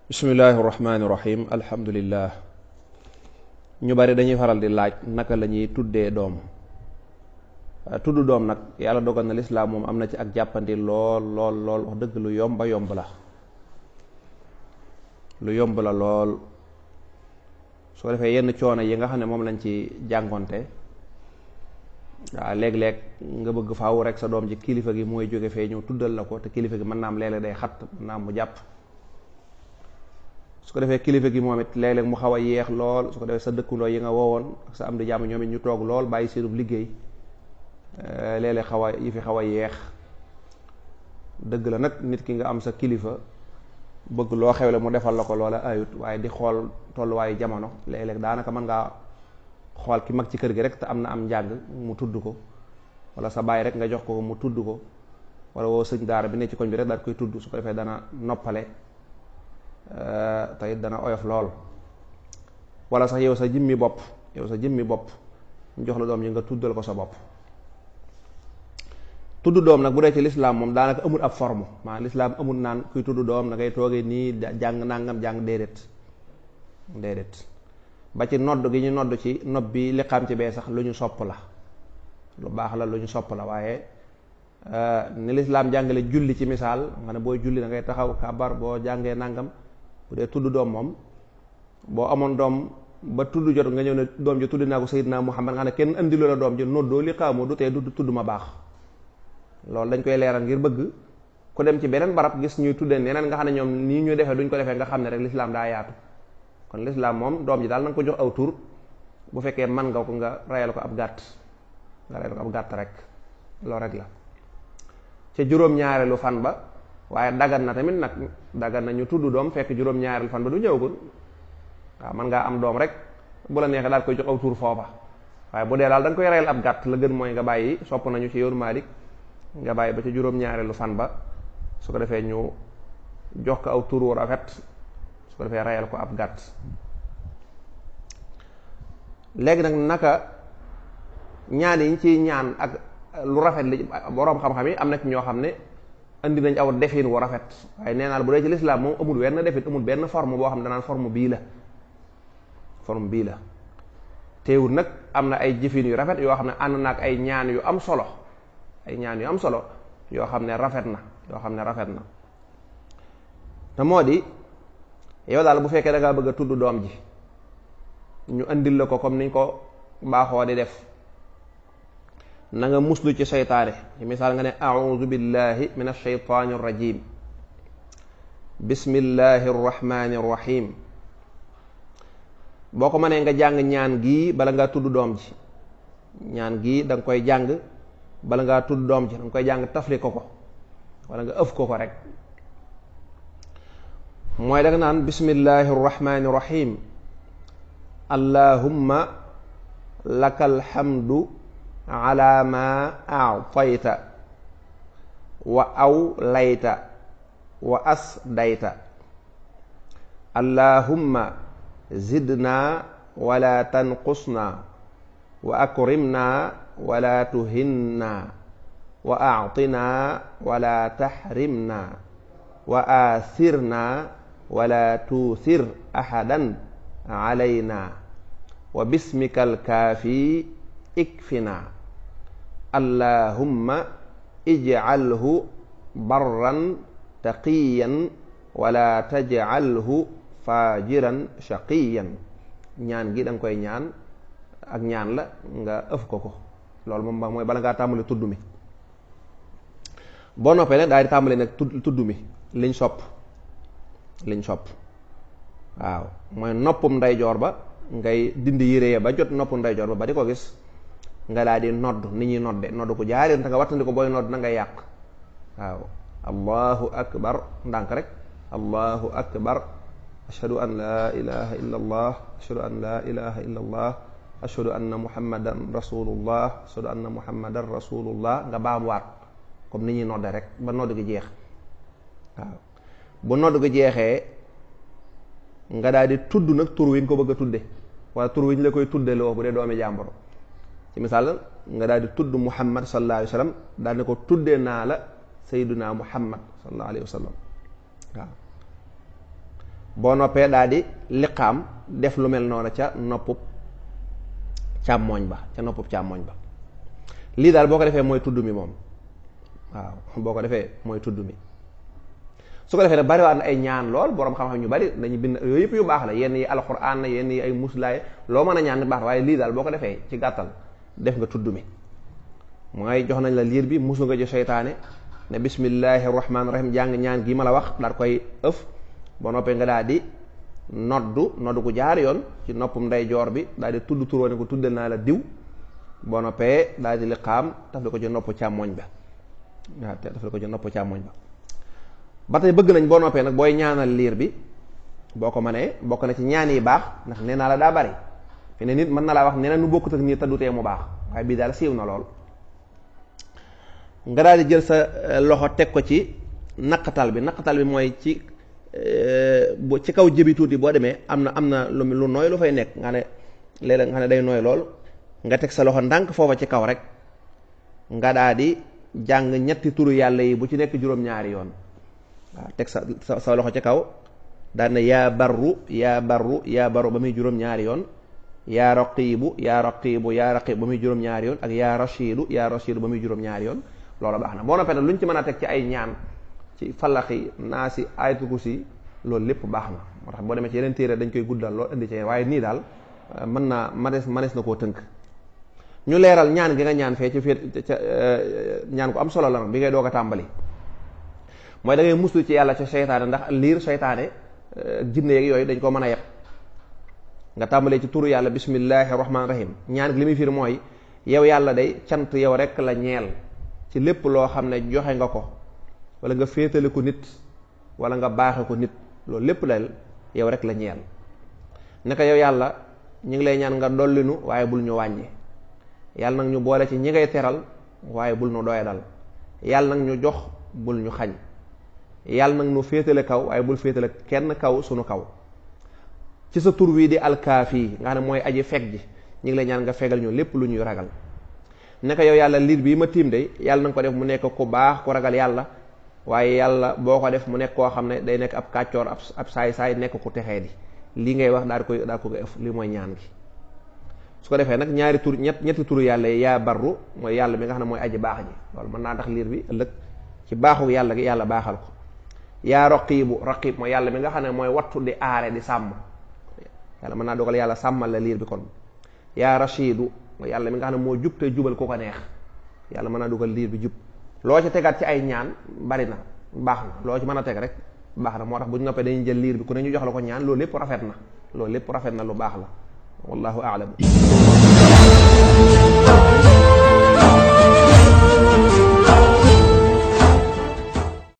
bismillaahi rahmaani rahiim alhamdulillah. ñu bari dañuy faral di laaj naka la ñuy tuddee doom. tudd doom nag yàlla dogal na lislaam moom am na ci ak jàppandi lool lool lool wax dëgg lu yomba yomb la lool. su ko defee yenn coono yi nga xam ne moom lañ ci jàngonte waaw léeg-léeg nga bëgg faaw rek sa doom ji kilifa gi mooy jóge fee ñëw tuddal la ko te kilifa gi mën naa am léeg-léeg day xat mën naa am mu jàpp. su ko defee kilifa gi moom it léeg-léeg mu xaw a yeex lool. su ko defee sa dëkkandoo yi nga woowoon ak sa am di jàmm ñoom it ñu toog lool bàyyi seenub liggéey léeg-léeg xaw a yi fi xaw a yeex. dëgg la nag nit ki nga am sa kilifa bëgg loo xewle mu defal la ko loola ayut, waaye di xool tolluwaayu jamono léeg-léeg daanaka mën ngaa xool ki mag ci kër gi rek te am na am njàng mu tudd ko, wala sa baay rek nga jox ko mu tudd ko, wala woo sëñ daara bi ne ci koñ bi rek daal koy tudd. su ko defee dana noppale te it dana oyof lool. wala sax yow sa jëmmi bopp ñu jox la doom yi nga tuddal ko sa bopp. tudd doom nag bu dee ci lislaam moom daanaka amul ab forme, maanaam lislaam amul naan kuy tudd doom da ngay toogee nii jàng nangam jàng déedéet. ba ci nodd gi ñu nodd ci nopp bi li xam ci bee sax lu ñu sopp la, lu baax la, lu ñu sopp la. waaye ni lislaam jàngale julli ci misaal nga ne booy julli da ngay taxaw kabar boo jàngee nangam. bu dee tudd doom moom boo amoon doom ba tudd jot nga ñëw ne doom ji tudd naa ko Seydina Muhammad nga ne kenn andiloo la doom ji noddoo li xaamoo du tee du tudd ma baax. loolu dañ koy leeral ngir bëgg ku dem ci beneen barab gis ñuy tuddee neneen nga xam ne ñoom nii ñuy defee duñ ko defee nga xam ne rek lislaam daa yaatu. kon lislaam moom doom ji daal na nga ko jox aw tur, bu fekkee man nga ko nga rayal ko ab gàtt rek loolu rek la. ca juróom-ñaareelu fan ba, waaye dagan na tamit nag dagan na ñu tudd doom fekk juróom-ñaareelu fan ba du ñëwagul. waaw mën ngaa am doom rek bu la neexee daal koy jox aw tur foofa, waaye bu dee daal da nga koy rayal ab gàtt la gën mooy nga bàyyi, sopp nañu ci yoonu Maalik nga bàyyi ba ca juróom-ñaareelu fan ba. su ko defee ñu jox ko aw tur wu rafet, su ko defee rayal ko ab gàtt. léegi nag naka ñaan yi ñu ciy ñaan ak lu rafet li boroom xam-xam yi am na ci ñoo xam ne andi nañ aw defin wu rafet, waaye nee naa la bu dee ci lislaam moom amul wenn defin, amul benn forme boo xam ne danaan forme bii la. teewul nag am na ay jëfin yu rafet yoo xam ne ànd na ak ay ñaan yu am solo, yoo xam ne rafet na te moo di yow daal bu fekkee da ngaa bëgg a tudd doom ji ñu andil la ko comme niñ ko baaxoo di def, na nga muslu ci seytaane. ci misaal nga ne a'udhu billahi minash shaytaanir rajim, bismillahir rahmanir rahim. boo ko mënee nga jàng ñaan gii bala ngaa tudd doom ji. ñaan gii da nga koy jàng bala ngaa tudd doom ji, da nga koy jàng tafli ko wala nga ëf ko rek. mooy da nga naan bismillahir rahmanir rahim, allahumma lakal hamdu ala ma a'tayta wa awlayta wa asdayta, allahumma zidna wala tanqusna wa akrimna wala tuhinna wa a'tina wala tahrimna wa athirna wala tuuthir ahadan alayna wa bismikal kaafi ikfina, allahumma ij'alhu barran taqiyan wala taj'alhu fajiran shaqiyan. ñaan gi da nga koy ñaan ak ñaan la nga ëf ko loolu moom mooy bala ngaa tàmbali tudd mi. boo noppee nag daal di tàmbali nag tudd mi liñ sopp waaw mooy noppum ndeyjoor ba ngay dindi yére ya ba jot noppum ndeyjoor ba di ko gis, nga daal di nodd ni ñuy nodd ko jaareen te nga wattandi ko booy nodd na nga yàq. waaw allahu akbar ndànk rek, allahu akbar, ashhadu an la ilaha illa allah, ashhadu an la ilaha illa allah, ashhadu anna muhammadan rasulullah, ashhadu anna muhammadan rasulullah. nga baamuwaat comme ni ñuy nodde rek ba nodd gi jeex. waaw bu nodd gi jeexee nga daal di tudd nag tur wi nga ko bëgg a tudde, wala tur wi ñu la koy tudde loo bu dee doomi jàmboro. ci misaal nga daal di tudd muhammad sallallahu alayhi wa sallam, daal ne ko tuddee naa la sayyiduna muhammad sallallahu alayhi wa sallam. waaw boo noppee daal di liqaam def lu mel noonu ca noppub càmmooñ ba lii daal boo ko defee mooy tudd mi moom waaw boo ko defee mooy tudd mi. su ko defee nag bariwaat na ay ñaan lool borom xam-xam ñu bari dañu bind yooyu yëpp yu baax la yenn yi alxuraan la yenn yi ay muslaay loo mën a ñaan baax waaye lii daal boo ko defee ci gàttal def nga tudd mi. mooy jox nañ la liir bi musu nga ci seytaane ne bismillahi rahmaani rahim jàng ñaan gi ma la wax daal koy ëf boo noppee nga daal di noddu gu jaar yoon ci noppum ndeyjoor bi daal di tudd turoo ne ko tuddal naa la diw boo noppee daal di liqaam taf li ko ci nopp càmmoñ ba waaw taf li ko ci nopp càmmoñ ba tey bëgg nañ boo noppee nag booy ñaanal liir bi boo ko mënee bokk na ci ñaan yi baax ndax nee naa la daa bari fi ne nit mën na laa wax nee na nu bokkut ak nii tëddutee mu baax waaye bii daal siiw na lool. nga daal di jël sa loxo teg ko ci naqatal bi mooy ci kaw jëbi tuuti boo demee am na lu nooy lu fay nekk nga ne léeg-léeg nga ne day nooy lool nga teg sa loxo ndànk foofa ci kaw rek nga daal di jàng ñetti turu yàlla yi bu ci nekk juróom-ñaari yoon waaw teg sa loxo ci kaw daal ne yaa barru ba muy juróom-ñaari yoon yaa raqiibu ba muy juróom-ñaari yoon ak yaa rashiidu ba muy juróom-ñaari yoon loolu baax na boo noppee nag lu ñu ci mën a teg ci ay ñaan ci falaxi naasi ayatul kursi loolu lépp baax na moo tax boo demee ci yeneen téere dañ koy guddal loolu indi ci waaye nii daal manees na koo tënk. ñu leeral ñaan gi nga ñaan fee ci ca ñaan ko am solo la bi ngay doog a tàmbali mooy da ngay muslu ci yàlla ca seytaane ndax liir seytaane jinne yeeg yooyu dañ ko mën a yeb nga tàmbalee ci turu yàlla bismillahi rahmaani rahim ñaan gi li muy fiir mooy yow yàlla day cant yow rek la ñeel ci lépp loo xam ne joxe nga ko wala nga féetale ko nit wala nga baaxe ko nit loolu lépp la yow rek la ñeel ne ko yow yàlla ñu ngi lay ñaan nga dollinu waaye bul ñu wàññi yàlla nag ñu boole ci ñi ngay teral waaye bul ñu doyadal yàlla nag ñu jox bul ñu xañ yàlla nag ñu féetale kaw waaye bul féetale kenn kaw sunu kaw ci sa tur wii di alkaafi nga xam ne mooy aji feg ji ñu ngi lay ñaan nga fegal ñu lépp lu ñuy ragal ne ko yow yàlla liir bii ma tiim de yàlla na nga ko def mu nekk ku baax ku ragal yàlla waaye yàlla boo ko def mu nekk koo xam ne day nekk ab kàccoor ab saay-saay nekk ku texee di lii ngay wax daal ko ëf lii mooy ñaan gi. su ko defee nag ñetti turu yàlla yi yaa barru mooy yàlla mi nga xam ne mooy aji baax ji loolu mën naa tax liir bi ëllëg ci baaxu yàlla gi yàlla baaxal ko. yaa raqib mooy yàlla mi nga xam ne mooy wattu di aare di sàmm yàlla mën naa dogal yàlla sàmmal la liir bi kon. yaa rashidu mooy yàlla mi nga xam ne moo jub te jubal ku ko neex yàlla mën naa dugal liir bi jub loo ci tegaat ci ay ñaan bari na baax na loo ci mën a teg rek baax na moo tax bu ñu noppee dañuy jël liir bi ku ne ñu jox la ko ñaan loolu lépp rafet na lu baax la wallahu a'lam